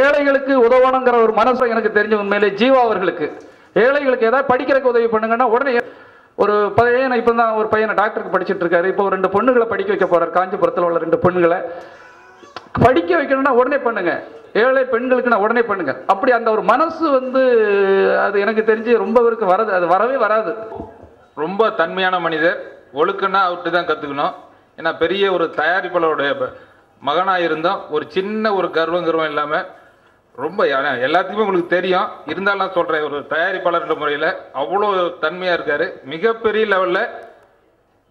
ஏழைகளுக்கு உதவணுங்கிற ஒரு மனசு எனக்கு தெரிஞ்ச உண்மையிலே ஜீவா அவர்களுக்கு. ஏழைகளுக்கு ஏதாவது படிக்கிறதுக்கு உதவி பண்ணுங்கன்னா உடனே ஒரு பையனை இப்போ தான் ஒரு பையனை டாக்டருக்கு படிச்சுட்டு இருக்காரு. இப்போ 2 பொண்ணுகளை படிக்க வைக்க போறாரு. காஞ்சிபுரத்தில் உள்ள 2 பொண்ணுகளை படிக்க வைக்கணும்னா உடனே பண்ணுங்க. ஏழை பெண்களுக்கு நான் உடனே பண்ணுங்க. அப்படி அந்த ஒரு மனசு அது எனக்கு தெரிஞ்சு ரொம்ப பேருக்கு வராது. அது வரவே வராது. ரொம்ப தன்மையான மனிதர். ஒழுக்கன்னா அவர்கிட்ட தான் கற்றுக்கணும். ஏன்னா பெரிய ஒரு தயாரிப்பாளருடைய மகனாக இருந்தோம். ஒரு சின்ன ஒரு கர்வம் இல்லாமல் ரொம்ப எல்லாத்துக்குமே உங்களுக்கு தெரியும். இருந்தாலும் நான் சொல்கிறேன், ஒரு தயாரிப்பாளர்ன்ற முறையில் அவ்வளோ தன்மையாக இருக்கார். மிகப்பெரிய லெவலில்,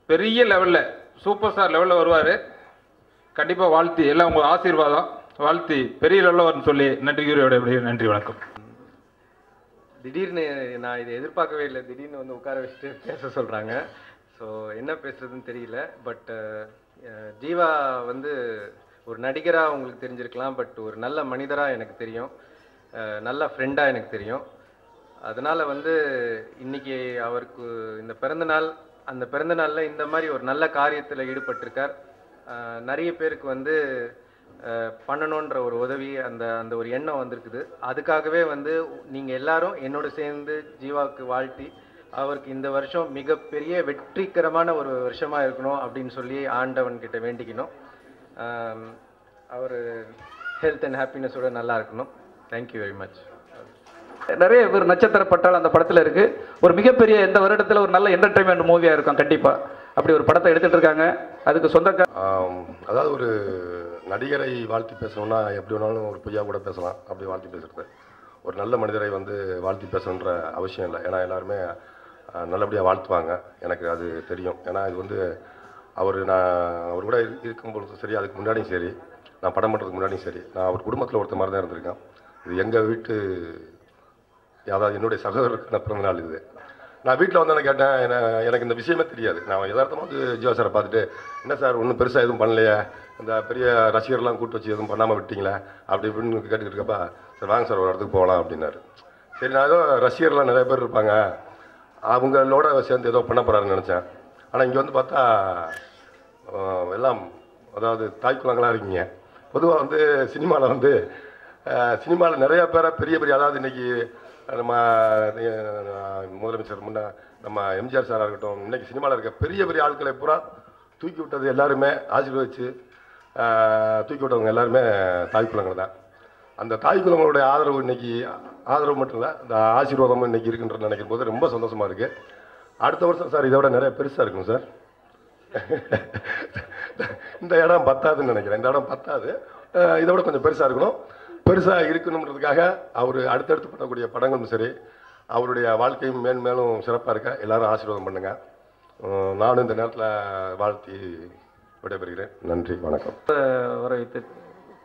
பெரிய லெவலில், சூப்பர் ஸ்டார் லெவலில் வருவார். கண்டிப்பாக வாழ்த்தி எல்லாம் உங்கள் ஆசீர்வாதம் வாழ்த்தி பெரிய லெவலில் வரும்னு சொல்லி நன்றியுரையோட நன்றி, வணக்கம். திடீர்னு நான் இதை எதிர்பார்க்கவே இல்லை. திடீர்னு உட்கார வச்சுட்டு பேச சொல்கிறாங்க. ஸோ என்ன பேசுறதுன்னு தெரியல. பட் ஜீவா ஒரு நடிகராக உங்களுக்கு தெரிஞ்சிருக்கலாம். பட் ஒரு நல்ல மனிதராக எனக்கு தெரியும். நல்ல ஃப்ரெண்டாக எனக்கு தெரியும். அதனால் இன்னைக்கு அவருக்கு இந்த பிறந்தநாள், அந்த பிறந்தநாளில் இந்த மாதிரி ஒரு நல்ல காரியத்தில் ஈடுபட்டிருக்கார். நிறைய பேருக்கு பண்ணணுன்ற ஒரு உதவி, அந்த ஒரு எண்ணம் வந்திருக்குது. அதுக்காகவே நீங்கள் எல்லாரும் என்னோட சேர்ந்து ஜீவாவுக்கு வாழ்த்தி அவருக்கு இந்த வருஷம் மிகப்பெரிய வெற்றிகரமான ஒரு வருஷமாக இருக்கணும் அப்படின்னு சொல்லி ஆண்டவன் கிட்ட வேண்டிக்கணும். அவர் ஹெல்த் அண்ட் ஹாப்பினஸோட நல்லா இருக்கணும். Thank you very much. நிறைய பேர் நட்சத்திர பட்டால் அந்த படத்தில் இருக்கு. ஒரு மிகப்பெரிய இந்த வருடத்தில் ஒரு நல்ல என்டர்டைன்மெண்ட் மூவியாக இருக்கும். கண்டிப்பாக அப்படி ஒரு படத்தை எடுத்துட்டு இருக்காங்க. அதுக்கு சொந்தக்கார அதாவது ஒரு நடிகரை வாழ்த்தி பேசணும்னா எப்படி வேணாலும் ஒரு பொய்யா கூட பேசலாம். அப்படி வாழ்த்தி பேசுறது ஒரு நல்ல மனிதரை வாழ்த்தி பேசணுன்ற அவசியம் இல்லை. ஏன்னா எல்லாருமே நல்லபடியாக வாழ்த்துவாங்க. எனக்கு அது தெரியும். ஏன்னா இது நான் அவர் கூட இருக்கும்பொழுது சரி, அதுக்கு முன்னாடியும் சரி, நான் படம் பண்ணுறதுக்கு முன்னாடியும் சரி, நான் அவர் குடும்பத்தில் ஒருத்த மாதிரி தான் இருந்திருக்கேன். இது எங்கள் வீட்டு, அதாவது என்னுடைய சகோதரருக்கான பிறந்தநாள் இது. நான் வீட்டில் நான் கேட்டேன், எனக்கு இந்த விஷயமே தெரியாது. நான் யதார்த்தமாக ஜீவா சாரை பார்த்துட்டு, என்ன சார் ஒன்றும் பெருசாக எதுவும் பண்ணலையே, இந்த பெரிய ரசிகர்லாம் கூட்டு வச்சு எதுவும் பண்ணாமல் விட்டீங்களா அப்படி இப்படின்னு கேட்டுக்கிட்டு இருக்கப்பா, சார் வாங்க சார் ஒரு இடத்துக்கு போகலாம் அப்படின்னாரு. சரி, நான் ஏதோ ரசிகர்லாம் நிறைய பேர் இருப்பாங்க, அவங்களோட சேர்ந்து ஏதோ பண்ண போகிறாருன்னு நினச்சேன். ஆனால் இங்கே பார்த்தா எல்லாம், அதாவது தாய்க்குளங்களாக இருக்கீங்க. பொதுவாக சினிமாவில் நிறைய பேரை பெரிய பெரிய, அதாவது இன்றைக்கி நம்ம முதலமைச்சர் நம்ம எம்ஜிஆர் சாராக இருக்கட்டும், இன்றைக்கி சினிமாவில் இருக்க பெரிய பெரிய ஆட்களை பூரா தூக்கி விட்டது எல்லாருமே, ஆசீர்வதிச்சு தூக்கி விட்டவங்க எல்லாருமே தாய்க்குளங்கள் தான். அந்த தாய்க்குளங்களுடைய ஆதரவு இன்றைக்கி, ஆதரவு மட்டும் இல்லை, அந்த ஆசீர்வாதமும் இன்றைக்கி இருக்குன்றது நினைக்கும் போது ரொம்ப சந்தோஷமாக இருக்குது. அடுத்த வருஷம் சார் இதை விட நிறைய பெருசாக இருக்கும் சார். இந்த இடம் பத்தாதுன்னு நினைக்கிறேன். இந்த இடம் பத்தாது, இதை விட கொஞ்சம் பெருசாக இருக்கணும். பெருசாக இருக்கணுன்றதுக்காக அவர் அடுத்தடுத்து பண்ணக்கூடிய படங்களும் சரி, அவருடைய வாழ்க்கையும் மேலும் சிறப்பாக இருக்க எல்லாரும் ஆசீர்வாதம் பண்ணுங்க. நானும் இந்த நேரத்தில் வாழ்த்தி விடைபெறுகிறேன். நன்றி, வணக்கம். வரவைத்து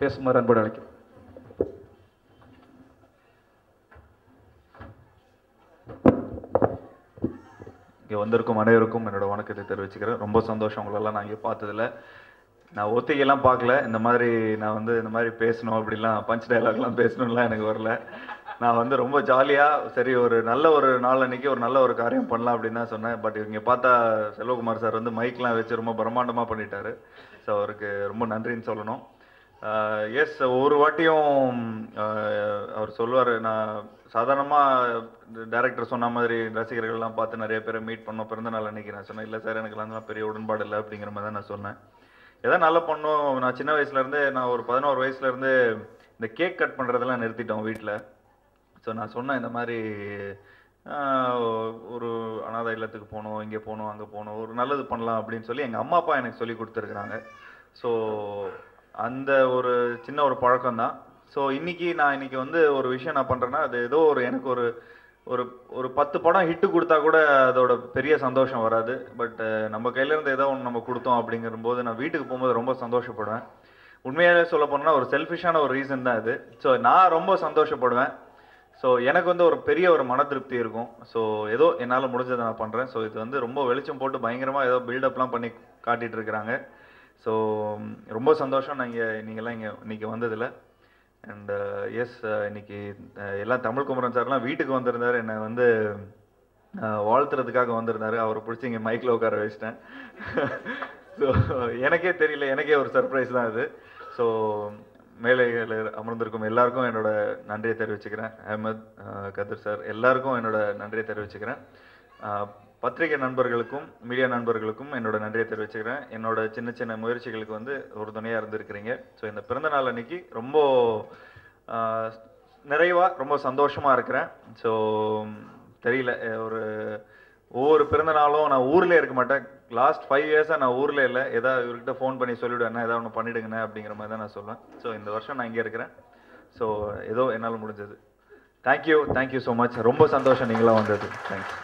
பேசுமாறு அன்போடு அழைக்கிறேன். இங்கே வந்திருக்கும் அனைவருக்கும் என்னோட வணக்கத்தை தெரிவிச்சுக்கிறேன். ரொம்ப சந்தோஷம். உங்களெல்லாம் நான் இங்கே பார்த்ததில்ல. நான் ஒத்திகையெல்லாம் பார்க்கல. இந்த மாதிரி நான் இந்த மாதிரி பேசணும் அப்படிலாம், பஞ்ச் டைலாக்லாம் பேசணும்லாம் எனக்கு வரல. நான் ரொம்ப ஜாலியாக சரி ஒரு நல்ல ஒரு நாள் அன்னைக்கு ஒரு நல்ல ஒரு காரியம் பண்ணலாம் அப்படின்னு தான் சொன்னேன். பட் இங்கே பார்த்தா செல்வகுமார் சார் மைக்லாம் வச்சு ரொம்ப பிரம்மாண்டமாக பண்ணிட்டாரு. ஸோ அவருக்கு ரொம்ப நன்றின்னு சொல்லணும். எஸ், ஒரு வாட்டியும் அவர் சொல்லுவார், நான் சாதாரணமாக டைரக்டர் சொன்ன மாதிரி ரசிகர்கள்லாம் பார்த்து நிறைய பேரை மீட் பண்ணோம் பிறந்தநாள் அன்னைக்கு. நான் சொன்னேன், இல்லை சார் எனக்குலாம் பெரிய உடன்பாடு இல்லை அப்படிங்கிற மாதிரி தான் நான் சொன்னேன். எதாவது நல்லா பண்ணோம். நான் சின்ன வயசுலேருந்தே, நான் ஒரு 11 வயசுலேருந்து இந்த கேக் கட் பண்ணுறதெல்லாம் நிறுத்திட்டோம் வீட்டில். ஸோ நான் சொன்னேன், இந்த மாதிரி ஒரு அனாதை இல்லத்துக்கு போகணும், இங்கே போகணும், அங்கே போகணும், ஒரு நல்லது பண்ணலாம் அப்படின்னு சொல்லி எங்கள் அம்மா அப்பா எனக்கு சொல்லி கொடுத்துருக்குறாங்க. ஸோ அந்த ஒரு சின்ன ஒரு பழக்கம் தான். ஸோ இன்னைக்கு ஒரு விஷயம் நான் பண்ணுறேன்னா, அது ஏதோ எனக்கு ஒரு ஒரு 10 படம் ஹிட்டு கொடுத்தா கூட அதோட பெரிய சந்தோஷம் வராது. பட் நம்ம கையிலேருந்து ஏதோ ஒன்று நம்ம கொடுத்தோம் அப்படிங்கிறபோது நான் வீட்டுக்கு போகும்போது ரொம்ப சந்தோஷப்படுவேன். உண்மையாலே சொல்ல போனால் ஒரு செல்ஃபிஷான ஒரு ரீசன் தான் இது. ஸோ நான் ரொம்ப சந்தோஷப்படுவேன். ஸோ எனக்கு ஒரு பெரிய ஒரு மன திருப்தி இருக்கும். ஸோ ஏதோ என்னால் முடிஞ்சதை நான் பண்ணுறேன். ஸோ இது ரொம்ப வெளிச்சம் போட்டு பயங்கரமாக ஏதோ பில்டப்லாம் பண்ணி காட்டிகிட்டு இருக்கிறாங்க. ஸோ ரொம்ப சந்தோஷம் நீங்கள்லாம் இன்னைக்கு வந்ததில்லை. அண்ட் எஸ், இன்னைக்கு எல்லாம் தமிழ் குமரன் சார்லாம் வீட்டுக்கு வந்திருந்தார். என்னை வாழ்த்துறதுக்காக வந்திருந்தார். அவரை பிடிச்சி இங்கே மைக்கில் உட்கார வச்சிட்டேன். ஸோ எனக்கே தெரியல, எனக்கே ஒரு சர்ப்ரைஸ் தான் இது. ஸோ மேலைகள் அமர்ந்திருக்கும் எல்லாருக்கும் என்னோட நன்றியை தெரிவிச்சுக்கிறேன். அஹமத், கதிர் சார் எல்லாருக்கும் என்னோட நன்றியை தெரிவிச்சுக்கிறேன். பத்திரிகை நண்பர்களுக்கும் மீடியா நண்பர்களுக்கும் என்னோட நன்றியை தெரிவிச்சுக்கிறேன். என்னோட சின்ன சின்ன முயற்சிகளுக்கு வந்து ஒரு துணையாக இருந்திருக்கிறீங்க. ஸோ இந்த பிறந்தநாள் அன்னைக்கு ரொம்ப நிறைவாக ரொம்ப சந்தோஷமாக இருக்கிறேன். ஸோ தெரியல, ஒவ்வொரு பிறந்த நாளும் நான் ஊர்லேயே இருக்க மாட்டேன். லாஸ்ட் 5 இயர்ஸாக நான் ஊரில் இல்லை. ஏதாவது இவர்கிட்ட ஃபோன் பண்ணி சொல்லிவிடுவேன், ஏதாவது ஒன்று பண்ணிவிடுங்கண்ணே அப்படிங்கிற மாதிரி தான் நான் சொல்லுவேன். ஸோ இந்த வருஷம் நான் இங்கே இருக்கிறேன். ஸோ ஏதோ என்னால் முடிஞ்சது. Thank you so much. ரொம்ப சந்தோஷம் நீங்களாம் வந்தது. தேங்க்ஸ்.